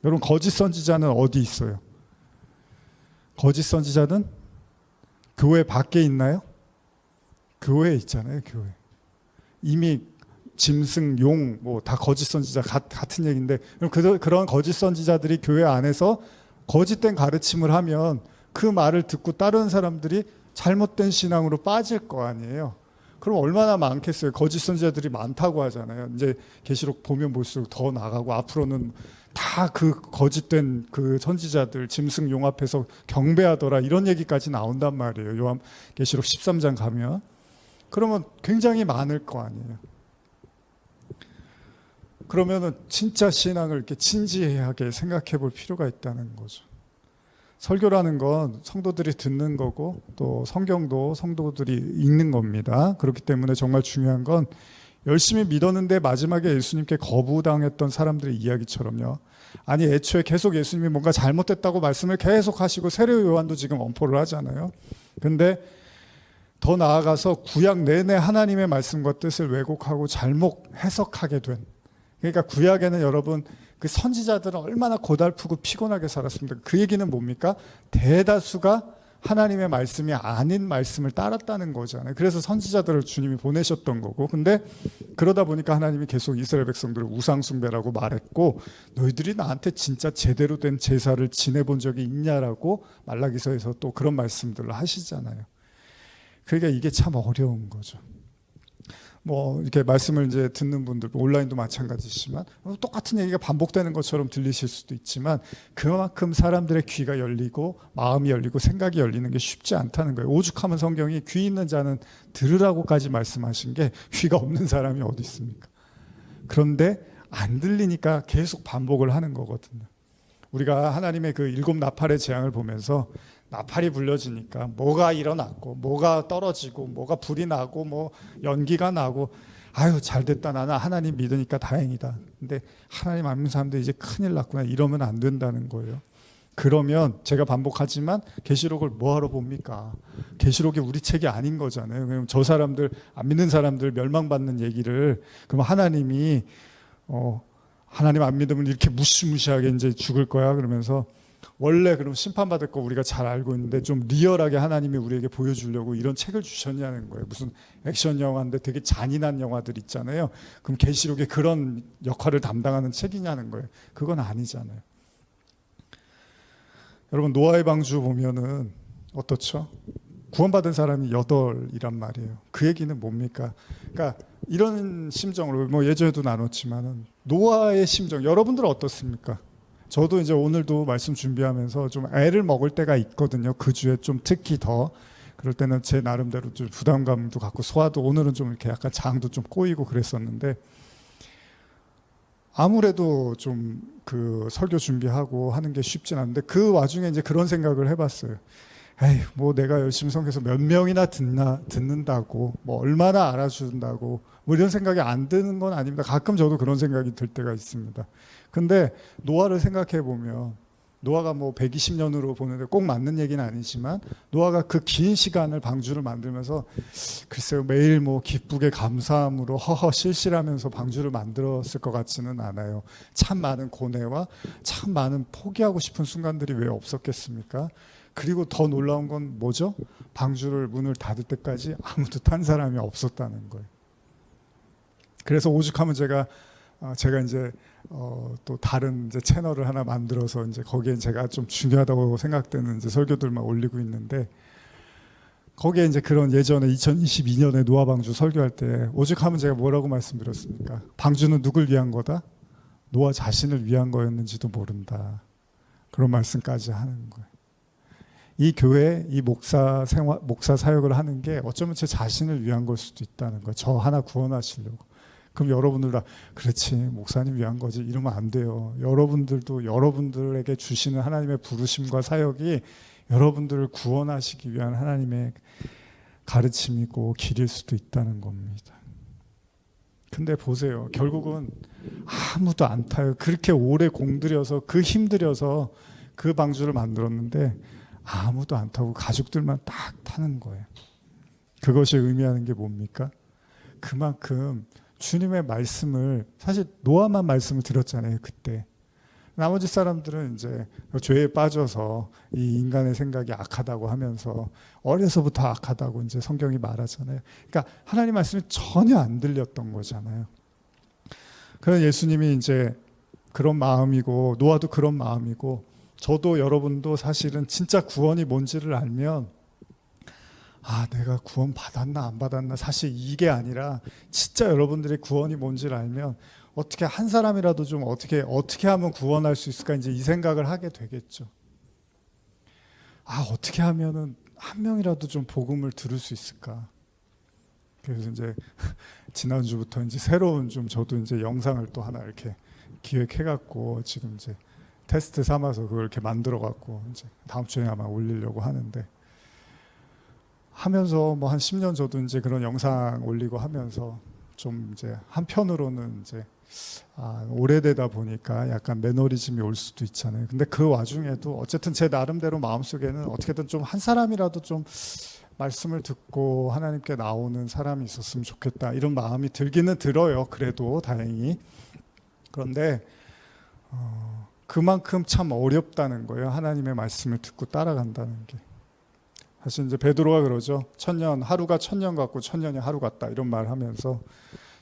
여러분, 거짓 선지자는 어디 있어요? 거짓 선지자는 교회 밖에 있나요? 교회에 있잖아요. 교회. 이미 짐승, 용, 뭐 다 거짓 선지자 같은 얘기인데, 그런 거짓 선지자들이 교회 안에서 거짓된 가르침을 하면 그 말을 듣고 따르는 사람들이 잘못된 신앙으로 빠질 거 아니에요. 그럼 얼마나 많겠어요. 거짓 선지자들이 많다고 하잖아요. 이제 계시록 보면 볼수록 더 나가고, 앞으로는 다 그 거짓된 그 선지자들 짐승 용 앞에서 경배하더라, 이런 얘기까지 나온단 말이에요. 요한 계시록 13장 가면. 그러면 굉장히 많을 거 아니에요. 그러면은 진짜 신앙을 이렇게 진지하게 생각해 볼 필요가 있다는 거죠. 설교라는 건 성도들이 듣는 거고, 또 성경도 성도들이 읽는 겁니다. 그렇기 때문에 정말 중요한 건, 열심히 믿었는데 마지막에 예수님께 거부당했던 사람들의 이야기처럼요. 아니, 애초에 계속 예수님이 뭔가 잘못됐다고 말씀을 계속 하시고, 세례 요한도 지금 엄포를 하잖아요. 근데 더 나아가서 구약 내내 하나님의 말씀과 뜻을 왜곡하고 잘못 해석하게 된, 그러니까 구약에는 여러분, 그 선지자들은 얼마나 고달프고 피곤하게 살았습니다. 그 얘기는 뭡니까? 대다수가 하나님의 말씀이 아닌 말씀을 따랐다는 거잖아요. 그래서 선지자들을 주님이 보내셨던 거고, 근데 그러다 보니까 하나님이 계속 이스라엘 백성들을 우상숭배라고 말했고, 너희들이 나한테 진짜 제대로 된 제사를 지내본 적이 있냐라고 말라기서에서 또 그런 말씀들을 하시잖아요. 그러니까 이게 참 어려운 거죠. 뭐 이렇게 말씀을 이제 듣는 분들, 온라인도 마찬가지지만 똑같은 얘기가 반복되는 것처럼 들리실 수도 있지만, 그만큼 사람들의 귀가 열리고 마음이 열리고 생각이 열리는 게 쉽지 않다는 거예요. 오죽하면 성경이 귀 있는 자는 들으라고까지 말씀하신 게, 귀가 없는 사람이 어디 있습니까? 그런데 안 들리니까 계속 반복을 하는 거거든요. 우리가 하나님의 그 7 나팔의 재앙을 보면서 나팔이 불려지니까 뭐가 일어났고, 뭐가 떨어지고, 뭐가 불이 나고, 뭐 연기가 나고, 아유 잘됐다, 나는 하나님 믿으니까 다행이다. 근데 하나님 안 믿는 사람들 이제 큰일 났구나, 이러면 안 된다는 거예요. 그러면 제가 반복하지만 계시록을 뭐하러 봅니까? 계시록이 우리 책이 아닌 거잖아요. 그럼 저 사람들, 안 믿는 사람들 멸망받는 얘기를, 그럼 하나님이 하나님 안 믿으면 이렇게 무시무시하게 이제 죽을 거야 그러면서, 원래 그럼 심판받을 거 우리가 잘 알고 있는데 좀 리얼하게 하나님이 우리에게 보여주려고 이런 책을 주셨냐는 거예요. 무슨 액션 영화인데 되게 잔인한 영화들 있잖아요. 그럼 계시록에 그런 역할을 담당하는 책이냐는 거예요. 그건 아니잖아요. 여러분, 노아의 방주 보면은 어떻죠? 구원받은 사람이 8이란 말이에요. 그 얘기는 뭡니까? 그러니까 이런 심정으로, 뭐 예전에도 나눴지만은, 노아의 심정, 여러분들은 어떻습니까? 저도 이제 오늘도 말씀 준비하면서 좀 애를 먹을 때가 있거든요. 그 주에 좀 특히 더. 그럴 때는 제 나름대로 좀 부담감도 갖고, 소화도 오늘은 좀 이렇게 약간 장도 좀 꼬이고 그랬었는데, 아무래도 좀 그 설교 준비하고 하는 게 쉽진 않은데, 그 와중에 이제 그런 생각을 해봤어요. 에이, 뭐 내가 열심히 성경에서 몇 명이나 듣는다고, 뭐 얼마나 알아준다고, 뭐 이런 생각이 안 드는 건 아닙니다. 가끔 저도 그런 생각이 들 때가 있습니다. 근데 노아를 생각해 보면, 노아가 뭐 120년으로 보는데 꼭 맞는 얘기는 아니지만, 노아가 그 긴 시간을 방주를 만들면서, 글쎄요, 매일 뭐 기쁘게 감사함으로 허허 실실하면서 방주를 만들었을 것 같지는 않아요. 참 많은 고뇌와 참 많은 포기하고 싶은 순간들이 왜 없었겠습니까? 그리고 더 놀라운 건 뭐죠? 방주를 문을 닫을 때까지 아무도 탄 사람이 없었다는 거예요. 그래서 오죽하면 제가 이제 또 다른 이제 채널을 하나 만들어서 이제 거기에 제가 좀 중요하다고 생각되는 이제 설교들만 올리고 있는데, 거기에 이제 그런 예전에 2022년에 노아 방주 설교할 때 오죽하면 제가 뭐라고 말씀드렸습니까? 방주는 누굴 위한 거다? 노아 자신을 위한 거였는지도 모른다. 그런 말씀까지 하는 거예요. 이 교회, 이 목사 사역을 하는 게 어쩌면 제 자신을 위한 걸 수도 있다는 거예요. 저 하나 구원하시려고. 그럼 여러분들 다 그렇지, 목사님 위한 거지, 이러면 안 돼요. 여러분들도 여러분들에게 주시는 하나님의 부르심과 사역이 여러분들을 구원하시기 위한 하나님의 가르침이고 길일 수도 있다는 겁니다. 근데 보세요, 결국은 아무도 안 타요. 그렇게 오래 공들여서, 그 힘들여서 그 방주를 만들었는데 아무도 안 타고 가족들만 딱 타는 거예요. 그것이 의미하는 게 뭡니까? 그만큼 주님의 말씀을, 사실 노아만 말씀을 들었잖아요. 그때 나머지 사람들은 이제 죄에 빠져서 이 인간의 생각이 악하다고 하면서 어려서부터 악하다고 이제 성경이 말하잖아요. 그러니까 하나님 말씀이 전혀 안 들렸던 거잖아요. 그런 예수님이 이제 그런 마음이고 노아도 그런 마음이고 저도 여러분도 사실은 진짜 구원이 뭔지를 알면 내가 구원 받았나 안 받았나 사실 이게 아니라 진짜 여러분들이 구원이 뭔지를 알면 어떻게 한 사람이라도 좀 어떻게 하면 구원할 수 있을까 이제 이 생각을 하게 되겠죠. 어떻게 하면은 한 명이라도 좀 복음을 들을 수 있을까? 그래서 이제 지난주부터 이제 새로운 좀 저도 이제 영상을 또 하나 이렇게 기획해갖고 지금 이제 테스트 삼아서 그걸 이렇게 만들어갖고 이제 다음 주에 아마 올리려고 하는데 하면서 뭐 한 10년 저도 이제 그런 영상 올리고 하면서 좀 이제 한편으로는 이제 오래되다 보니까 약간 매너리즘이 올 수도 있잖아요. 근데 그 와중에도 어쨌든 제 나름대로 마음속에는 어떻게든 좀 한 사람이라도 좀 말씀을 듣고 하나님께 나오는 사람이 있었으면 좋겠다 이런 마음이 들기는 들어요. 그래도 다행히. 그런데 그만큼 참 어렵다는 거예요. 하나님의 말씀을 듣고 따라간다는 게. 사실 이제 베드로가 그러죠. 하루가 천년 같고 천년이 하루 같다 이런 말 하면서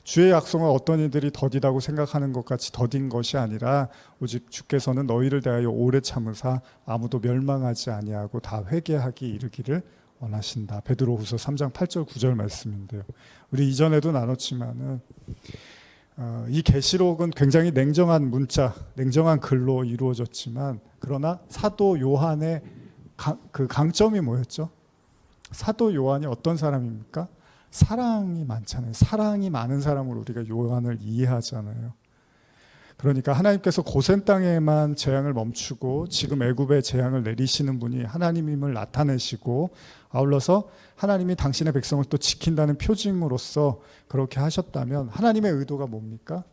주의 약속은 어떤 이들이 더디다고 생각하는 것 같이 더딘 것이 아니라 오직 주께서는 너희를 대하여 오래 참으사 아무도 멸망하지 아니하고 다 회개하기 이르기를 원하신다. 베드로후서 3장 8절 9절 말씀인데요. 우리 이전에도 나눴지만은 이 계시록은 굉장히 냉정한 문자, 냉정한 글로 이루어졌지만 그러나 사도 요한의 그 강점이 뭐였죠? 사도 요한이 어떤 사람입니까? 사랑이 많잖아요. 사랑이 많은 사람으로 우리가 요한을 이해하잖아요. 그러니까 하나님께서 고센 땅에만 재앙을 멈추고 지금 애굽에 재앙을 내리시는 분이 하나님임을 나타내시고 아울러서 하나님이 당신의 백성을 또 지킨다는 표징으로서 그렇게 하셨다면 하나님의 의도가 뭡니까?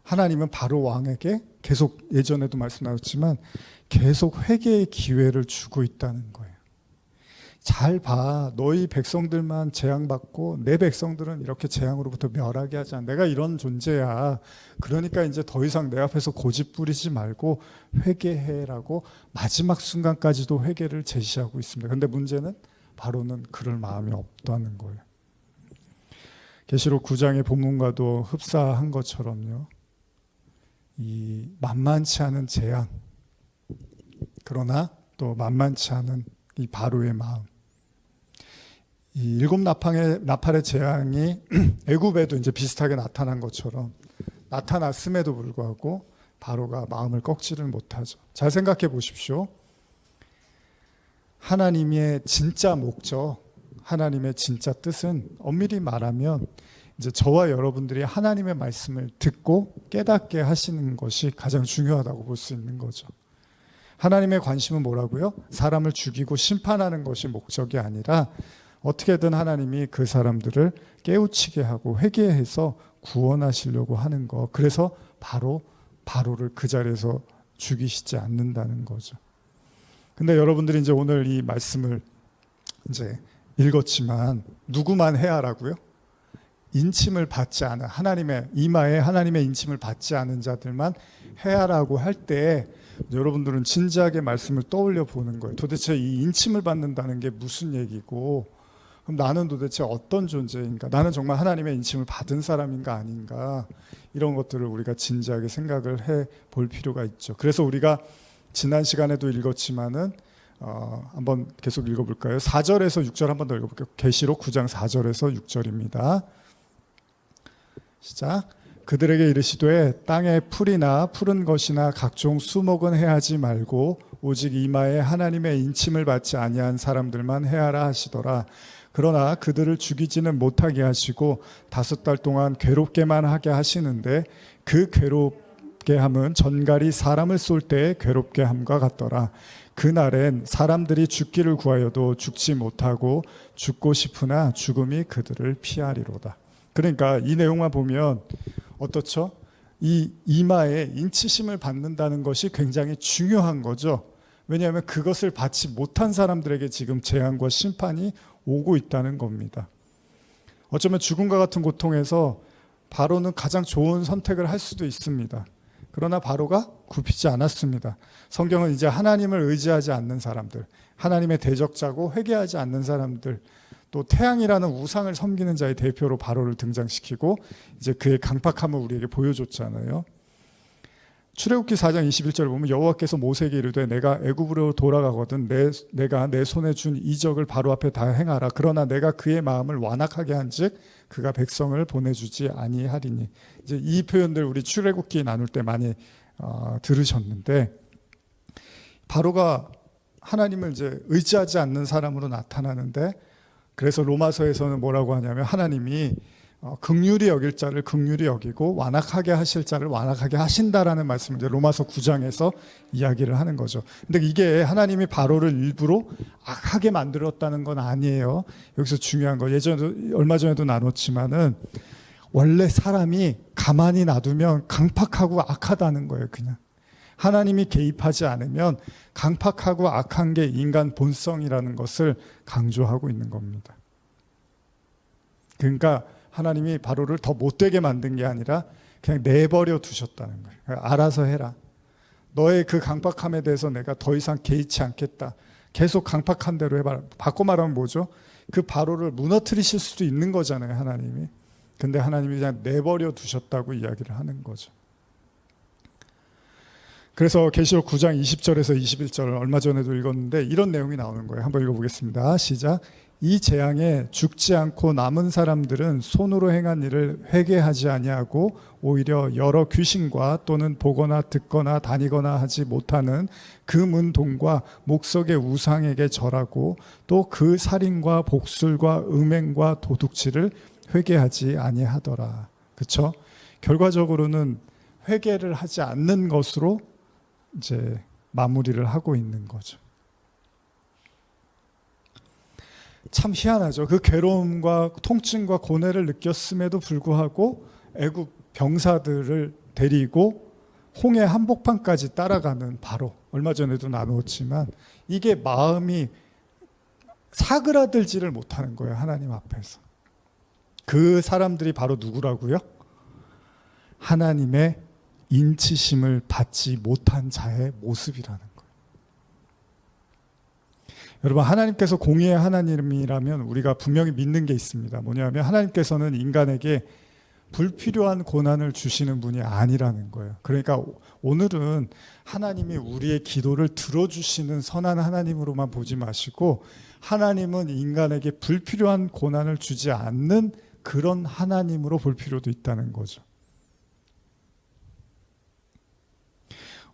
하나님은 바로 왕에게 계속 예전에도 말씀 나눴지만 계속 회개의 기회를 주고 있다는 거예요. 잘 봐. 너희 백성들만 재앙받고 내 백성들은 이렇게 재앙으로부터 멸하게 하지 않아. 내가 이런 존재야. 그러니까 이제 더 이상 내 앞에서 고집 부리지 말고 회개해라고 마지막 순간까지도 회개를 제시하고 있습니다. 그런데 문제는 바로는 그럴 마음이 없다는 거예요. 계시록 9장의 본문과도 흡사한 것처럼요. 이 만만치 않은 재앙, 그러나 또 만만치 않은 이 바로의 마음. 이 일곱 나팔의 재앙이 애굽에도 이제 비슷하게 나타난 것처럼 나타났음에도 불구하고 바로가 마음을 꺾지를 못하죠. 잘 생각해 보십시오. 하나님의 진짜 목적, 하나님의 진짜 뜻은 엄밀히 말하면 이제 저와 여러분들이 하나님의 말씀을 듣고 깨닫게 하시는 것이 가장 중요하다고 볼 수 있는 거죠. 하나님의 관심은 뭐라고요? 사람을 죽이고 심판하는 것이 목적이 아니라 어떻게든 하나님이 그 사람들을 깨우치게 하고 회개해서 구원하시려고 하는 거. 그래서 바로를 그 자리에서 죽이시지 않는다는 거죠. 근데 여러분들이 이제 오늘 이 말씀을 이제 읽었지만 누구만 해야라고요? 인침을 받지 않은 하나님의 이마에 하나님의 인침을 받지 않은 자들만 해야라고 할 때 여러분들은 진지하게 말씀을 떠올려 보는 거예요. 도대체 이 인침을 받는다는 게 무슨 얘기고 그럼 나는 도대체 어떤 존재인가? 나는 정말 하나님의 인침을 받은 사람인가 아닌가? 이런 것들을 우리가 진지하게 생각을 해 볼 필요가 있죠. 그래서 우리가 지난 시간에도 읽었지만은 한번 계속 읽어볼까요? 4절에서 6절 한번 더 읽어볼게요. 계시록 9장 4절에서 6절입니다. 시작. 그들에게 이르시되 땅에 풀이나 푸른 것이나 각종 수목은 해하지 말고 오직 이마에 하나님의 인침을 받지 아니한 사람들만 해하라 하시더라. 그러나 그들을 죽이지는 못하게 하시고 5달 동안 괴롭게만 하게 하시는데 그 괴롭게 함은 전갈이 사람을 쏠 때 괴롭게 함과 같더라. 그날엔 사람들이 죽기를 구하여도 죽지 못하고 죽고 싶으나 죽음이 그들을 피하리로다. 그러니까 이 내용만 보면 어떻죠? 이 이마에 인치심을 받는다는 것이 굉장히 중요한 거죠. 왜냐하면 그것을 받지 못한 사람들에게 지금 재앙과 심판이 오고 있다는 겁니다. 어쩌면 죽음과 같은 고통에서 바로는 가장 좋은 선택을 할 수도 있습니다. 그러나 바로가 굽히지 않았습니다. 성경은 이제 하나님을 의지하지 않는 사람들, 하나님의 대적자고 회개하지 않는 사람들, 또 태양이라는 우상을 섬기는 자의 대표로 바로를 등장시키고 이제 그의 강팍함을 우리에게 보여줬잖아요. 출애굽기 4장 21절을 보면 여호와께서 모세에게 이르되 내가 애굽으로 돌아가거든 내가 내 손에 준 이적을 바로 앞에 다 행하라. 그러나 내가 그의 마음을 완악하게 한즉 그가 백성을 보내주지 아니하리니. 이제 이 표현들 우리 출애굽기 나눌 때 많이 들으셨는데, 바로가 하나님을 이제 의지하지 않는 사람으로 나타나는데, 그래서 로마서에서는 뭐라고 하냐면 하나님이 긍휼히 여길 자를 긍휼히 여기고 완악하게 하실 자를 완악하게 하신다라는 말씀을 이제 로마서 9장에서 이야기를 하는 거죠. 근데 이게 하나님이 바로를 일부러 악하게 만들었다는 건 아니에요. 여기서 중요한 거, 얼마 전에도 나눴지만은 원래 사람이 가만히 놔두면 강팍하고 악하다는 거예요. 그냥 하나님이 개입하지 않으면 강팍하고 악한 게 인간 본성이라는 것을 강조하고 있는 겁니다. 그러니까 하나님이 바로를 더 못되게 만든 게 아니라 그냥 내버려 두셨다는 거예요. 알아서 해라. 너의 그 강팍함에 대해서 내가 더 이상 개의치 않겠다. 계속 강팍한 대로 해봐라. 바꿔 말하면 뭐죠? 그 바로를 무너뜨리실 수도 있는 거잖아요, 하나님이. 근데 하나님이 그냥 내버려 두셨다고 이야기를 하는 거죠. 그래서 계시록 9장 20절에서 21절 얼마 전에도 읽었는데 이런 내용이 나오는 거예요. 한번 읽어보겠습니다. 시작. 이 재앙에 죽지 않고 남은 사람들은 손으로 행한 일을 회개하지 아니하고 오히려 여러 귀신과 또는 보거나 듣거나 다니거나 하지 못하는 금은동과 목석의 우상에게 절하고 또 그 살인과 복술과 음행과 도둑질을 회개하지 아니하더라. 그렇죠? 결과적으로는 회개를 하지 않는 것으로 이제 마무리를 하고 있는 거죠. 참 희한하죠. 그 괴로움과 통증과 고뇌를 느꼈음에도 불구하고 애굽 병사들을 데리고 홍해 한복판까지 따라가는 바로, 얼마 전에도 나누었지만 이게 마음이 사그라들지를 못하는 거예요. 하나님 앞에서. 그 사람들이 바로 누구라고요? 하나님의 인치심을 받지 못한 자의 모습이라는 거예요. 여러분, 하나님께서 공의의 하나님이라면 우리가 분명히 믿는 게 있습니다. 뭐냐면 하나님께서는 인간에게 불필요한 고난을 주시는 분이 아니라는 거예요. 그러니까 오늘은 하나님이 우리의 기도를 들어주시는 선한 하나님으로만 보지 마시고 하나님은 인간에게 불필요한 고난을 주지 않는 그런 하나님으로 볼 필요도 있다는 거죠.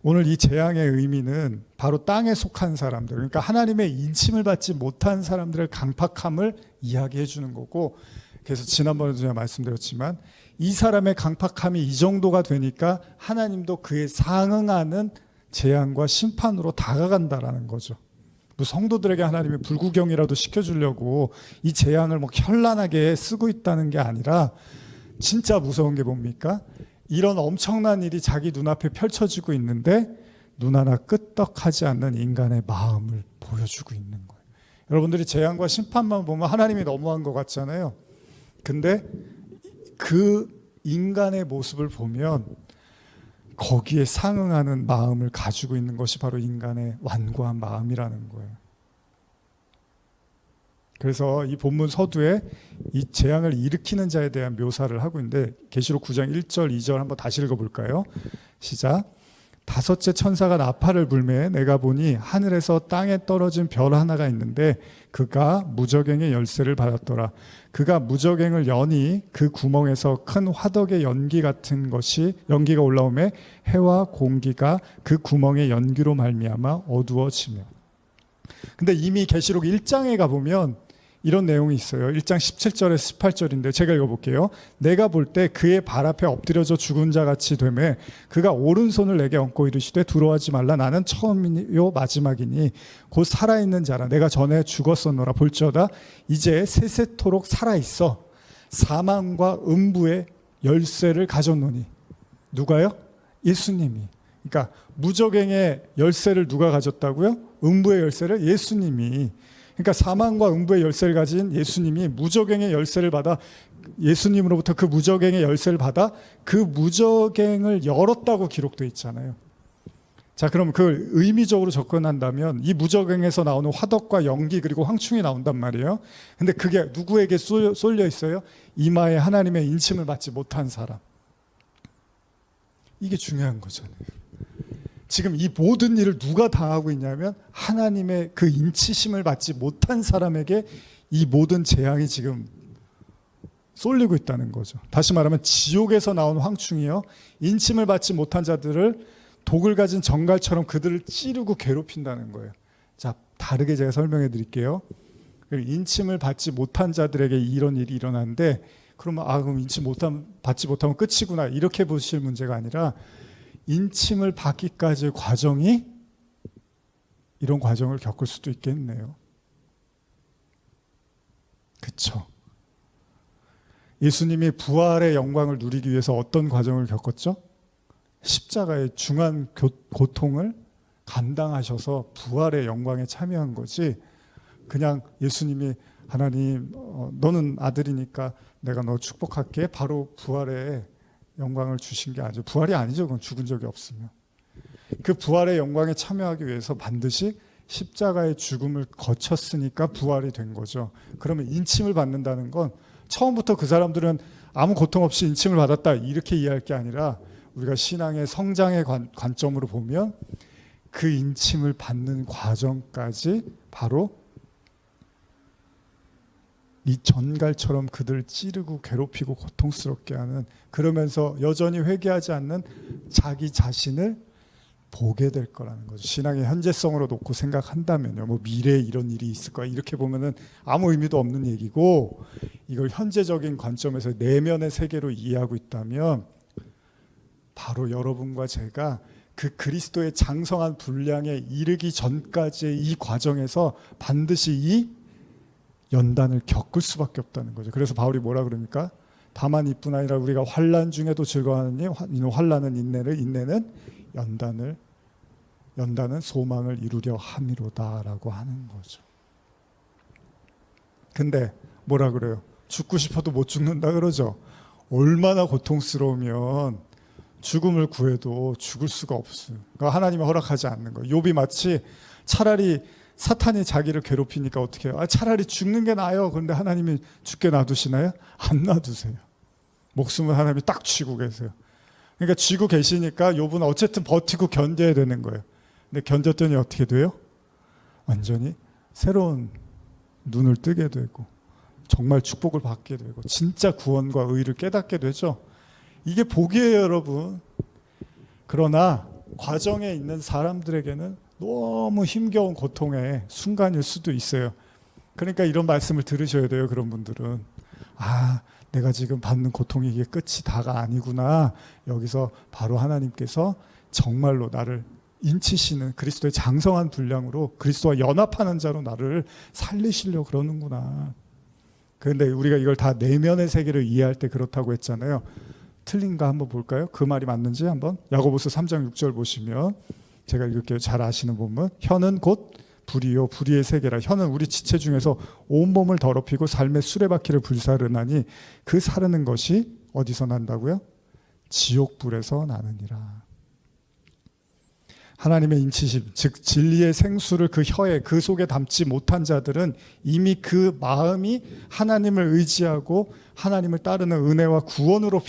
오늘 이 재앙의 의미는 바로 땅에 속한 사람들, 그러니까 하나님의 인침을 받지 못한 사람들의 강팍함을 이야기해 주는 거고, 그래서 지난번에도 제가 말씀드렸지만 이 사람의 강팍함이 이 정도가 되니까 하나님도 그에 상응하는 재앙과 심판으로 다가간다라는 거죠. 뭐 성도들에게 하나님이 불구경이라도 시켜주려고 이 재앙을 뭐 현란하게 쓰고 있다는 게 아니라, 진짜 무서운 게 뭡니까? 이런 엄청난 일이 자기 눈앞에 펼쳐지고 있는데 눈 하나 끄떡하지 않는 인간의 마음을 보여주고 있는 거예요. 여러분들이 재앙과 심판만 보면 하나님이 너무한 것 같잖아요. 근데 그 인간의 모습을 보면 거기에 상응하는 마음을 가지고 있는 것이 바로 인간의 완고한 마음이라는 거예요. 그래서 이 본문 서두에 이 재앙을 일으키는 자에 대한 묘사를 하고 있는데, 계시록 9장 1절 2절 한번 다시 읽어볼까요? 시작. 다섯째 천사가 나팔을 불매 내가 보니 하늘에서 땅에 떨어진 별 하나가 있는데 그가 무저갱의 열쇠를 받았더라. 그가 무저갱을 여니 그 구멍에서 큰 화덕의 연기 같은 것이 연기가 올라오매 해와 공기가 그 구멍의 연기로 말미암아 어두워지며. 근데 이미 계시록 1장에 가보면 이런 내용이 있어요. 1장 17절에서 18절인데 제가 읽어볼게요. 내가 볼 때 그의 발 앞에 엎드려져 죽은 자같이 되매 그가 오른손을 내게 얹고 이르시되 두려워하지 말라. 나는 처음이요 마지막이니 곧 살아있는 자라. 내가 전에 죽었었노라. 볼지어다 이제 세세토록 살아있어 사망과 음부의 열쇠를 가졌노니. 누가요? 예수님이. 그러니까 무저갱의 열쇠를 누가 가졌다고요? 음부의 열쇠를 예수님이. 그러니까 사망과 음부의 열쇠를 가진 예수님이 무저갱의 열쇠를 받아, 예수님으로부터 그 무저갱의 열쇠를 받아 그 무저갱을 열었다고 기록되어 있잖아요. 자, 그럼 그걸 의미적으로 접근한다면 이 무저갱에서 나오는 화덕과 연기 그리고 황충이 나온단 말이에요. 근데 그게 누구에게 쏠려 있어요? 이마에 하나님의 인침을 받지 못한 사람. 이게 중요한 거잖아요. 지금 이 모든 일을 누가 당하고 있냐면 하나님의 그 인치심을 받지 못한 사람에게 이 모든 재앙이 지금 쏠리고 있다는 거죠. 다시 말하면 지옥에서 나온 황충이요, 인침을 받지 못한 자들을 독을 가진 정갈처럼 그들을 찌르고 괴롭힌다는 거예요. 자, 다르게 제가 설명해 드릴게요. 인침을 받지 못한 자들에게 이런 일이 일어나는데, 그러면 그럼 인침 받지 못하면 끝이구나 이렇게 보실 문제가 아니라, 인침을 받기까지의 과정이 이런 과정을 겪을 수도 있겠네요. 그렇죠? 예수님이 부활의 영광을 누리기 위해서 어떤 과정을 겪었죠? 십자가의 중한 고통을 감당하셔서 부활의 영광에 참여한 거지, 그냥 예수님이 하나님 너는 아들이니까 내가 너 축복할게 바로 부활의 영광을 주신 게 아니죠. 부활이 아니죠. 그건 죽은 적이 없으면. 그 부활의 영광에 참여하기 위해서 반드시 십자가의 죽음을 거쳤으니까 부활이 된 거죠. 그러면 인침을 받는다는 건 처음부터 그 사람들은 아무 고통 없이 인침을 받았다 이렇게 이해할 게 아니라, 우리가 신앙의 성장의 관점으로 보면 그 인침을 받는 과정까지 바로 이 전갈처럼 그들을 찌르고 괴롭히고 고통스럽게 하는, 그러면서 여전히 회개하지 않는 자기 자신을 보게 될 거라는 거죠. 신앙의 현재성으로 놓고 생각한다면요, 뭐 미래에 이런 일이 있을 거야 이렇게 보면은 아무 의미도 없는 얘기고, 이걸 현재적인 관점에서 내면의 세계로 이해하고 있다면 바로 여러분과 제가 그 그리스도의 장성한 분량에 이르기 전까지의 이 과정에서 반드시 이 연단을 겪을 수밖에 없다는 거죠. 그래서 바울이 뭐라 그럽니까? 다만 이뿐 아니라 우리가 환난 중에도 즐거워하느니 환난은 인내를, 인내는 연단은 소망을 이루려 함이로다라고 하는 거죠. 근데 뭐라 그래요? 죽고 싶어도 못 죽는다 그러죠. 얼마나 고통스러우면 죽음을 구해도 죽을 수가 없어요. 그러니까 하나님이 허락하지 않는 거예요. 욥이 마치 차라리 사탄이 자기를 괴롭히니까 어떻게 해요? 차라리 죽는 게 나아요. 그런데 하나님이 죽게 놔두시나요? 안 놔두세요. 목숨을 하나님이 딱 쥐고 계세요. 그러니까 쥐고 계시니까 욥은 어쨌든 버티고 견뎌야 되는 거예요. 근데 견뎠더니 어떻게 돼요? 완전히 새로운 눈을 뜨게 되고 정말 축복을 받게 되고 진짜 구원과 의를 깨닫게 되죠. 이게 복이에요, 여러분. 그러나 과정에 있는 사람들에게는 너무 힘겨운 고통의 순간일 수도 있어요. 그러니까 이런 말씀을 들으셔야 돼요. 그런 분들은 내가 지금 받는 고통이 이게 끝이 다가 아니구나. 여기서 바로 하나님께서 정말로 나를 인치시는 그리스도의 장성한 분량으로 그리스도와 연합하는 자로 나를 살리시려고 그러는구나. 그런데 우리가 이걸 다 내면의 세계를 이해할 때 그렇다고 했잖아요. 틀린가 한번 볼까요? 그 말이 맞는지 한번. 야고보서 3장 6절 보시면, 제가 읽을게요. 잘 아시는 본문. 혀는 곧 불이요 불의의 세계라. 혀는 우리 지체 중에서 온몸을 더럽히고 삶의 수레바퀴를 불사르나니 그 사르는 것이 어디서 난다고요? 지옥불에서 나느니라. 하나님의 인치심, 즉 진리의 생수를 그 혀에 그 속에 담지 못한 자들은 이미 그 마음이 하나님을 의지하고 하나님을 따르는 은혜와 구원으로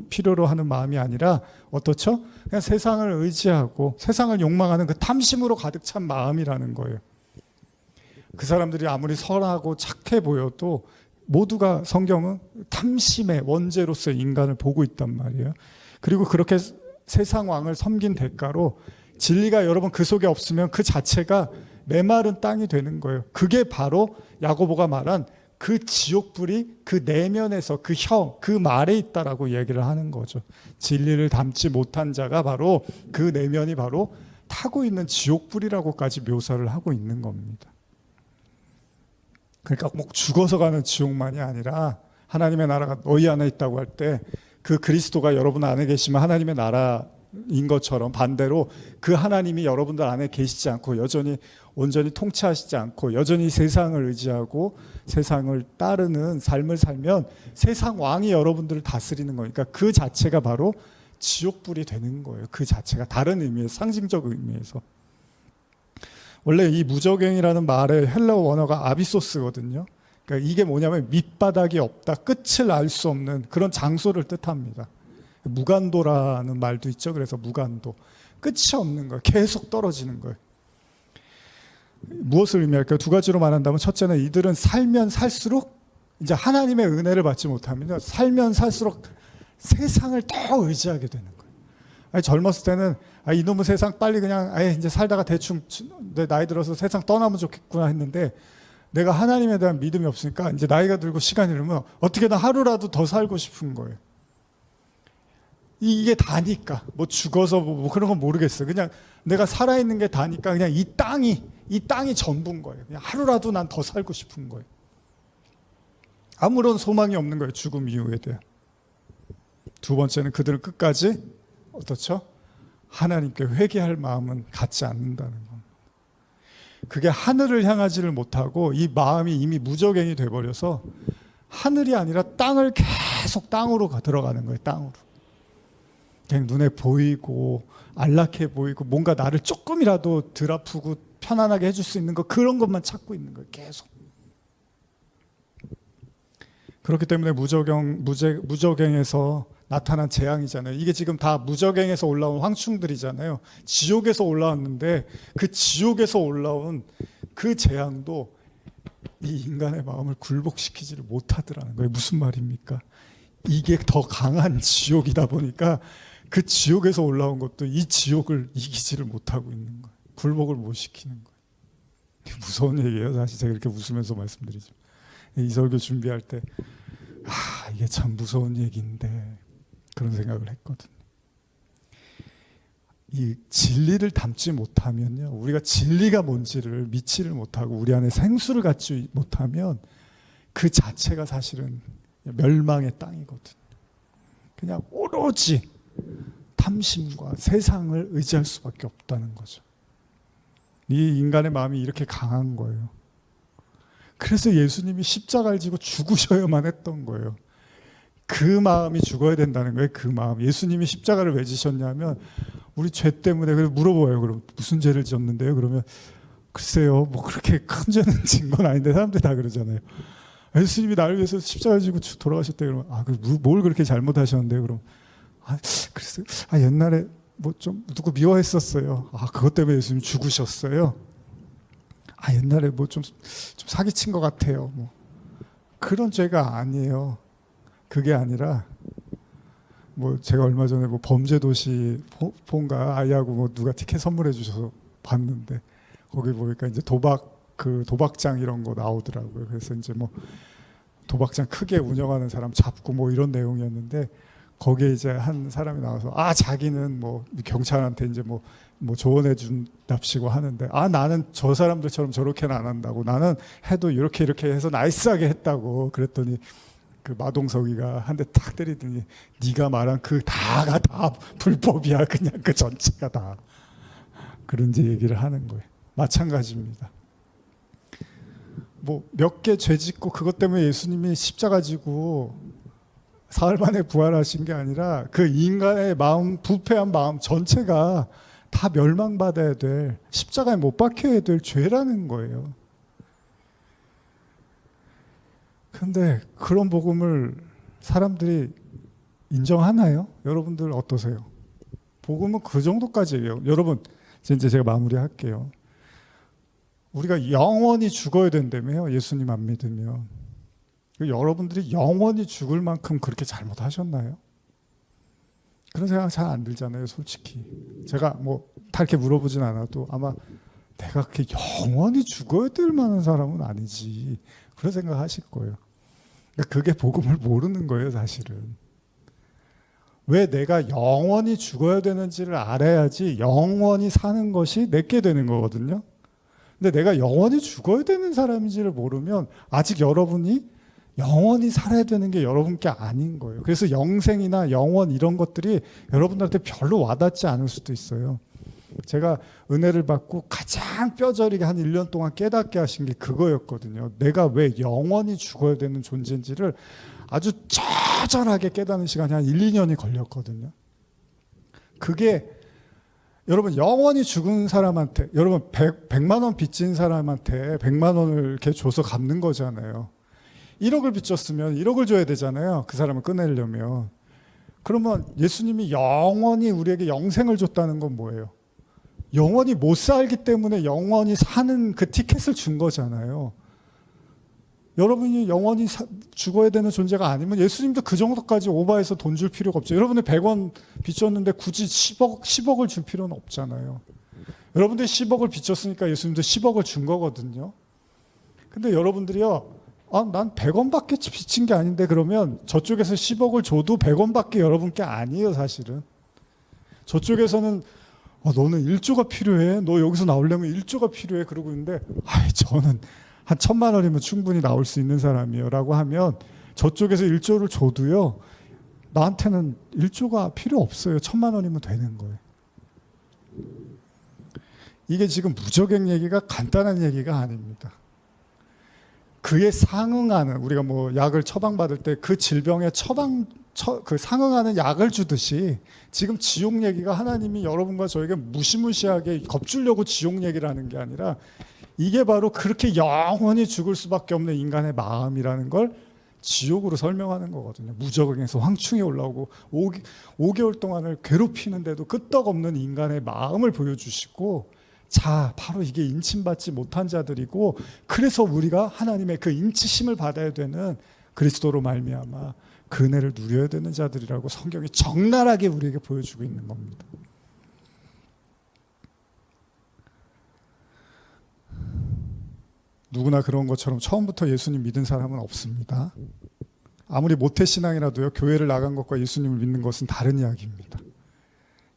필요로 하는 마음이 아니라 어떻죠? 그냥 세상을 의지하고 세상을 욕망하는 그 탐심으로 가득 찬 마음이라는 거예요. 그 사람들이 아무리 선하고 착해 보여도 모두가 성경은 탐심의 원죄로서 인간을 보고 있단 말이에요. 그리고 그렇게 세상 왕을 섬긴 대가로 진리가 여러분 그 속에 없으면 그 자체가 메마른 땅이 되는 거예요. 그게 바로 야고보가 말한 그 지옥불이 그 내면에서 그 혀, 그 말에 있다라고 얘기를 하는 거죠. 진리를 담지 못한 자가 바로 그 내면이 바로 타고 있는 지옥불이라고까지 묘사를 하고 있는 겁니다. 그러니까 꼭 죽어서 가는 지옥만이 아니라 하나님의 나라가 너희 안에 있다고 할 때 그 그리스도가 여러분 안에 계시면 하나님의 나라의 인 것처럼 반대로 그 하나님이 여러분들 안에 계시지 않고 여전히 온전히 통치하시지 않고 여전히 세상을 의지하고 세상을 따르는 삶을 살면 세상 왕이 여러분들을 다스리는 거니까 그 자체가 바로 지옥불이 되는 거예요. 그 자체가 다른 의미에서, 상징적 의미에서. 원래 이 무저갱이라는 말의 헬라어 원어가 아비소스거든요. 그러니까 이게 뭐냐면 밑바닥이 없다, 끝을 알 수 없는 그런 장소를 뜻합니다. 무간도라는 말도 있죠. 그래서 무간도, 끝이 없는 거예요. 계속 떨어지는 거예요. 무엇을 의미할까요? 두 가지로 말한다면, 첫째는 이들은 살면 살수록 이제 하나님의 은혜를 받지 못하면 살면 살수록 세상을 더 의지하게 되는 거예요. 아니, 젊었을 때는 이놈의 세상 빨리 그냥 이제 살다가 대충 내 나이 들어서 세상 떠나면 좋겠구나 했는데, 내가 하나님에 대한 믿음이 없으니까 이제 나이가 들고 시간이 흐르면 어떻게든 하루라도 더 살고 싶은 거예요. 이게 다니까, 뭐 죽어서 뭐 그런 건 모르겠어요. 그냥 내가 살아있는 게 다니까 그냥 이 땅이 전부인 거예요. 그냥 하루라도 난 더 살고 싶은 거예요. 아무런 소망이 없는 거예요. 죽음 이후에 대한. 두 번째는 그들은 끝까지 어떻죠? 하나님께 회개할 마음은 갖지 않는다는 겁니다. 그게 하늘을 향하지를 못하고 이 마음이 이미 무저갱이 돼버려서 하늘이 아니라 땅을 계속 땅으로 들어가는 거예요. 땅으로. 그냥 눈에 보이고 안락해 보이고 뭔가 나를 조금이라도 덜 아프고 편안하게 해줄 수 있는 거, 그런 것만 찾고 있는 거예요. 계속. 그렇기 때문에 무저갱에서 나타난 재앙이잖아요. 이게 지금 다 무저갱에서 올라온 황충들이잖아요. 지옥에서 올라왔는데 그 지옥에서 올라온 그 재앙도 이 인간의 마음을 굴복시키지를 못하더라는 거예요. 무슨 말입니까? 이게 더 강한 지옥이다 보니까 그 지옥에서 올라온 것도 이 지옥을 이기지를 못하고 있는 거예요. 굴복을 못 시키는 거예요. 무서운 얘기예요. 사실 제가 이렇게 웃으면서 말씀드리죠. 이 설교 준비할 때 이게 참 무서운 얘기인데 그런 생각을 했거든요. 이 진리를 담지 못하면요, 우리가 진리가 뭔지를 믿지를 못하고 우리 안에 생수를 갖지 못하면 그 자체가 사실은 멸망의 땅이거든요. 그냥 오로지 탐심과 세상을 의지할 수밖에 없다는 거죠. 이 인간의 마음이 이렇게 강한 거예요. 그래서 예수님이 십자가를 지고 죽으셔야만 했던 거예요. 그 마음이 죽어야 된다는 거예요. 그 마음. 예수님이 십자가를 왜 지셨냐면 우리 죄 때문에. 그래서 물어봐요. 그럼 무슨 죄를 지었는데요? 그러면 글쎄요, 뭐 그렇게 큰 죄는 진 건 아닌데, 사람들이 다 그러잖아요. 예수님이 나를 위해서 십자가를 지고 돌아가셨대. 그러면 뭘 그렇게 잘못하셨는데요? 그럼 글쎄, 옛날에 뭐 좀 누구 미워했었어요. 그것 때문에 예수님 죽으셨어요. 옛날에 뭐 좀 사기친 것 같아요. 뭐 그런 죄가 아니에요. 그게 아니라 뭐 제가 얼마 전에 뭐 범죄도시 폰가 아이하고 뭐 누가 티켓 선물해 주셔서 봤는데 거기 보니까 이제 도박장 이런 거 나오더라고요. 그래서 이제 뭐 도박장 크게 운영하는 사람 잡고 뭐 이런 내용이었는데, 거기에 이제 한 사람이 나와서 자기는 뭐 경찰한테 이제 뭐 조언해 준답시고 하는데, 나는 저 사람들처럼 저렇게는 안 한다고, 나는 해도 이렇게 해서 나이스하게 했다고. 그랬더니 그 마동석이가 한 대 탁 때리더니 네가 말한 그 다가 다 불법이야. 그냥 그 전체가 다. 그런 이제 얘기를 하는 거예요. 마찬가지입니다. 뭐 몇 개 죄 짓고 그것 때문에 예수님이 십자가 지고 사흘 만에 부활하신 게 아니라 그 인간의 마음, 부패한 마음 전체가 다 멸망받아야 될, 십자가에 못 박혀야 될 죄라는 거예요. 그런데 그런 복음을 사람들이 인정하나요? 여러분들 어떠세요? 복음은 그 정도까지예요. 여러분, 이제 제가 마무리할게요. 우리가 영원히 죽어야 된다며요. 예수님 안 믿으면. 여러분들이 영원히 죽을 만큼 그렇게 잘못하셨나요? 그런 생각 잘 안 들잖아요, 솔직히. 제가 뭐 다 이렇게 물어보진 않아도 아마 내가 그렇게 영원히 죽어야 될 만한 사람은 아니지, 그런 생각 하실 거예요. 그러니까 그게 복음을 모르는 거예요, 사실은. 왜 내가 영원히 죽어야 되는지를 알아야지 영원히 사는 것이 내게 되는 거거든요. 근데 내가 영원히 죽어야 되는 사람인지를 모르면 아직 여러분이 영원히 살아야 되는 게 여러분께 아닌 거예요. 그래서 영생이나 영원 이런 것들이 여러분들한테 별로 와닿지 않을 수도 있어요. 제가 은혜를 받고 가장 뼈저리게 한 1년 동안 깨닫게 하신 게 그거였거든요. 내가 왜 영원히 죽어야 되는 존재인지를 아주 처절하게 깨닫는 시간이 한 1, 2년이 걸렸거든요. 그게 여러분 영원히 죽은 사람한테, 여러분 100만 원 빚진 사람한테 100만 원을 이렇게 줘서 갚는 거잖아요. 1억을 빚졌으면 1억을 줘야 되잖아요. 그 사람을 꺼내려면. 그러면 예수님이 영원히 우리에게 영생을 줬다는 건 뭐예요? 영원히 못 살기 때문에 영원히 사는 그 티켓을 준 거잖아요. 여러분이 영원히 죽어야 되는 존재가 아니면 예수님도 그 정도까지 오버해서 돈 줄 필요가 없죠. 여러분이 100원 빚졌는데 굳이 10억을 줄 필요는 없잖아요. 여러분들이 10억을 빚졌으니까 예수님도 10억을 준 거거든요. 근데 여러분들이요, 난 100원밖에 빚진 게 아닌데 그러면 저쪽에서 10억을 줘도 100원밖에 여러분께 아니에요, 사실은. 저쪽에서는 너는 1조가 필요해. 너 여기서 나오려면 1조가 필요해. 그러고 있는데 저는 한 1,000만 원이면 충분히 나올 수 있는 사람이에요 라고 하면 저쪽에서 1조를 줘도요, 나한테는 1조가 필요 없어요. 1,000만 원이면 되는 거예요. 이게 지금 무적행 얘기가 간단한 얘기가 아닙니다. 그에 상응하는, 우리가 뭐 약을 처방받을 때 그 질병에 그 상응하는 약을 주듯이 지금 지옥 얘기가 하나님이 여러분과 저에게 무시무시하게 겁주려고 지옥 얘기를 하는 게 아니라 이게 바로 그렇게 영원히 죽을 수밖에 없는 인간의 마음이라는 걸 지옥으로 설명하는 거거든요. 무적응에서 황충이 올라오고 5개월 동안을 괴롭히는데도 끄떡없는 인간의 마음을 보여주시고, 자, 바로 이게 인침받지 못한 자들이고, 그래서 우리가 하나님의 그 인치심을 받아야 되는 그리스도로 말미암아 그 은혜를 누려야 되는 자들이라고 성경이 적나라하게 우리에게 보여주고 있는 겁니다. 누구나 그런 것처럼 처음부터 예수님 믿은 사람은 없습니다. 아무리 모태신앙이라도요, 교회를 나간 것과 예수님을 믿는 것은 다른 이야기입니다.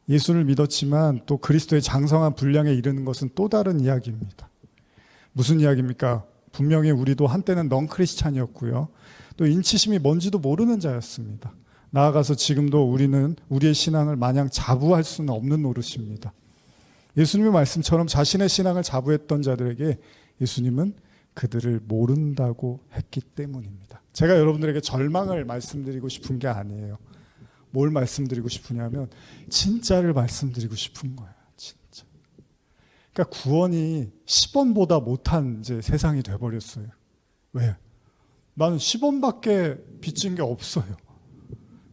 예수를 믿었지만 또 그리스도의 장성한 분량에 이르는 것은 또 다른 이야기입니다. 무슨 이야기입니까? 분명히 우리도 한때는 넌 크리스찬이었고요, 또 인치심이 뭔지도 모르는 자였습니다. 나아가서 지금도 우리는 우리의 신앙을 마냥 자부할 수는 없는 노릇입니다. 예수님의 말씀처럼 자신의 신앙을 자부했던 자들에게 예수님은 그들을 모른다고 했기 때문입니다. 제가 여러분들에게 절망을 말씀드리고 싶은 게 아니에요. 뭘 말씀드리고 싶으냐면 진짜를 말씀드리고 싶은 거예요. 진짜. 그러니까 구원이 10원보다 못한 이제 세상이 돼버렸어요. 왜? 나는 10원밖에 빚진 게 없어요.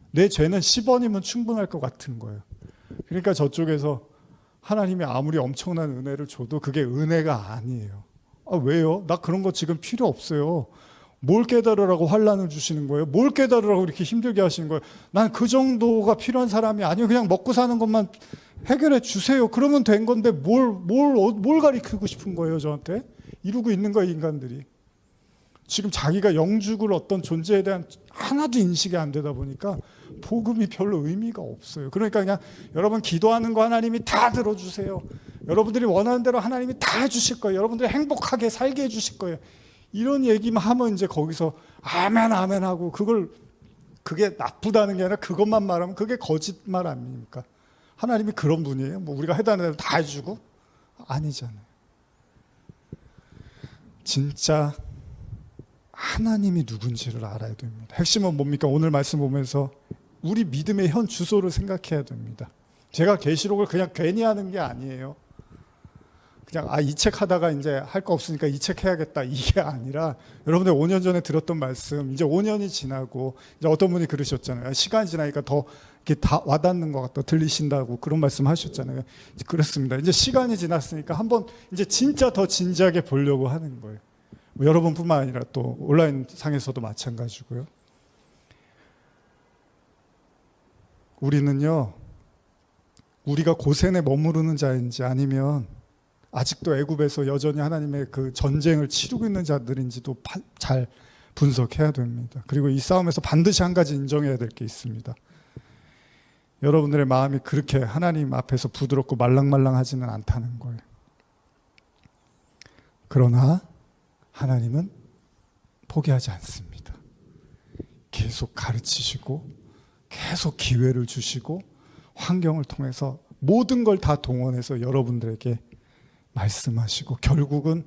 내 죄는 10원이면 충분할 것 같은 거예요. 그러니까 저쪽에서 하나님이 아무리 엄청난 은혜를 줘도 그게 은혜가 아니에요. 왜요? 나 그런 거 지금 필요 없어요. 뭘 깨달으라고 환난을 주시는 거예요? 뭘 깨달으라고 이렇게 힘들게 하시는 거예요? 난 그 정도가 필요한 사람이 아니에요. 그냥 먹고 사는 것만 해결해 주세요. 그러면 된 건데 뭘 가르치고 싶은 거예요, 저한테? 이러고 있는 거예요, 인간들이. 지금 자기가 영죽을 어떤 존재에 대한 하나도 인식이 안 되다 보니까 복음이 별로 의미가 없어요. 그러니까 그냥 여러분 기도하는 거 하나님이 다 들어주세요. 여러분들이 원하는 대로 하나님이 다 해주실 거예요. 여러분들이 행복하게 살게 해주실 거예요. 이런 얘기만 하면 이제 거기서 아멘 아멘 하고, 그게 나쁘다는 게 아니라 그것만 말하면 그게 거짓말 아닙니까? 하나님이 그런 분이에요? 뭐 우리가 해달라는 대로 다 해주고? 아니잖아요. 진짜 하나님이 누군지를 알아야 됩니다. 핵심은 뭡니까? 오늘 말씀 보면서 우리 믿음의 현 주소를 생각해야 됩니다. 제가 계시록을 그냥 괜히 하는 게 아니에요. 그냥 이 책 하다가 이제 할 거 없으니까 이 책 해야겠다, 이게 아니라 여러분들 5년 전에 들었던 말씀, 이제 5년이 지나고 이제 어떤 분이 그러셨잖아요. 시간이 지나니까 더 이렇게 다 와닿는 것 같다, 들리신다고 그런 말씀 하셨잖아요. 그렇습니다. 이제 시간이 지났으니까 한번 이제 진짜 더 진지하게 보려고 하는 거예요. 여러분뿐만 아니라 또 온라인 상에서도 마찬가지고요. 우리는요, 우리가 고센에 머무르는 자인지 아니면 아직도 애굽에서 여전히 하나님의 그 전쟁을 치르고 있는 자들인지도 잘 분석해야 됩니다. 그리고 이 싸움에서 반드시 한 가지 인정해야 될 게 있습니다. 여러분들의 마음이 그렇게 하나님 앞에서 부드럽고 말랑말랑하지는 않다는 거예요. 그러나 하나님은 포기하지 않습니다. 계속 가르치시고 계속 기회를 주시고 환경을 통해서 모든 걸 다 동원해서 여러분들에게 말씀하시고 결국은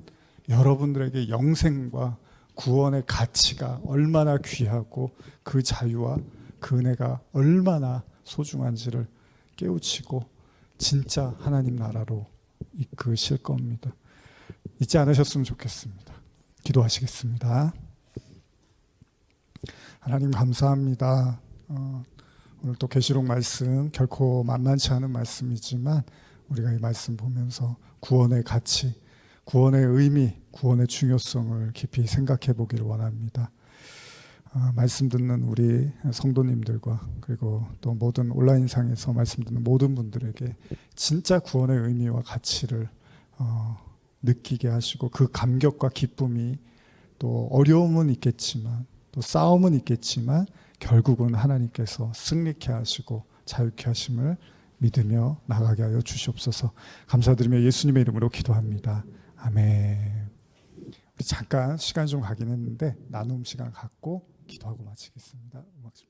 여러분들에게 영생과 구원의 가치가 얼마나 귀하고 그 자유와 그 은혜가 얼마나 소중한지를 깨우치고 진짜 하나님 나라로 이끄실 겁니다. 잊지 않으셨으면 좋겠습니다. 기도하시겠습니다. 하나님 감사합니다. 오늘 또 계시록 말씀 결코 만만치 않은 말씀이지만 우리가 이 말씀 보면서 구원의 가치, 구원의 의미, 구원의 중요성을 깊이 생각해 보기를 원합니다. 말씀 듣는 우리 성도님들과 그리고 또 모든 온라인상에서 말씀 듣는 모든 분들에게 진짜 구원의 의미와 가치를 느끼게 하시고 그 감격과 기쁨이 또 어려움은 있겠지만 또 싸움은 있겠지만 결국은 하나님께서 승리케 하시고 자유케 하심을 믿으며 나가게 하여 주시옵소서. 감사드리며 예수님의 이름으로 기도합니다. 아멘. 우리 잠깐 시간 좀 가긴 했는데 나눔 시간 갖고 기도하고 마치겠습니다. 음악 좀